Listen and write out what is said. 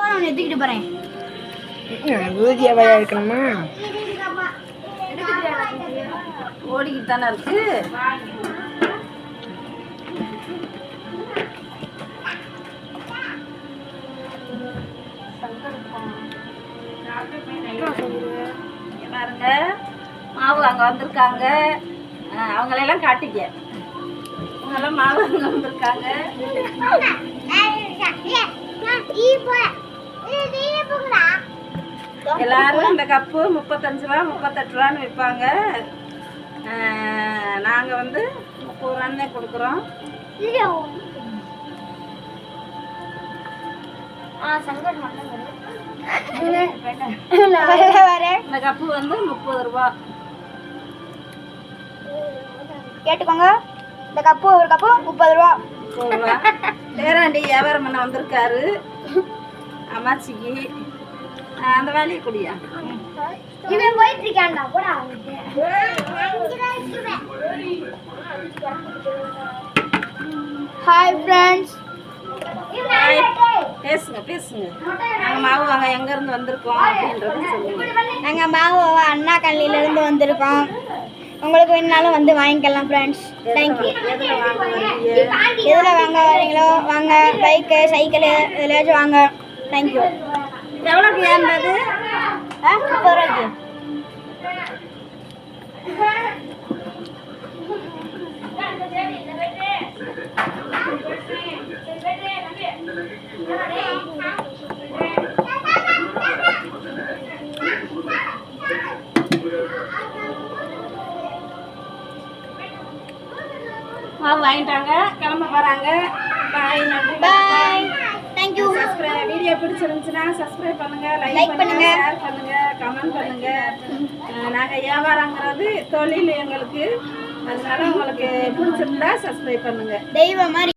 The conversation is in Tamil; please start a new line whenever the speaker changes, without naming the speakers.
நான் எடுத்துக்கிட்டு போறேன்.
ஊதியாவா இருக்கணுமா?
ஓடிக்கிட்டு தானே இருக்கு. பாருங்க மாவு அங்கே வந்திருக்காங்க. அவங்களெல்லாம் காட்டிக்க. அவங்கெல்லாம் மாவு அங்கே வந்திருக்காங்க. எல்லாரும் இந்த கப்பு 35 ரூபா 38 ரூபான்னு விற்பாங்க. நாங்கள் வந்து 30 ரூபான்னு கொடுக்குறோம். இந்த கப்பு வந்து 30 ரூபா.
கேட்டுக்கோங்க. இந்த கப்பு ஒரு கப்பு 30 ரூபா.
30 ரூபா. பேராண்டி வியாபாரம் பண்ண வந்திருக்காரு அம்மாச்சிக்கு. அந்த வேலையை குடியா
இவன் போயிட்டு இருக்கான்டா போடா. Hi friends.
பேசுங்க பேசுங்க. நாங்கள் மாவு வாங்க எங்கேருந்து வந்திருக்கோம் அப்படின்றத சொல்லுங்க.
நாங்கள் மாவு அண்ணா கல்லிலேருந்து வந்திருக்கோம். உங்களுக்கு வேணுனாலும் வந்து வாங்கிக்கலாம் ஃப்ரெண்ட்ஸ். தேங்க்யூ. எதில் வாங்க வரீங்களோ வாங்க. பைக்கு சைக்கிளு எதுலையாச்சும் வாங்க. தேங்க்யூ.
எவ்வளோக்கு ஏன்பது?
30 ரூபாய்க்கு.
மாவு வாங்கிட்டாங்க, கிளம்ப போகிறாங்க. பாய். நன்றி.
பாய். தேங்க்யூ.
சப்ஸ்கிரைப். வீடியோ பிடிச்சிருந்துச்சுன்னா சப்ஸ்கிரைப் பண்ணுங்க, லைக் பண்ணுங்க, ஷேர் பண்ணுங்க, கமெண்ட் பண்ணுங்க. நாங்கள் வியாபாரங்கிறது தொழில் எங்களுக்கு. அதனால உங்களுக்கு பிடிச்சிருந்தா சப்ஸ்கிரைப் பண்ணுங்க.
தெய்வம் மாதிரி.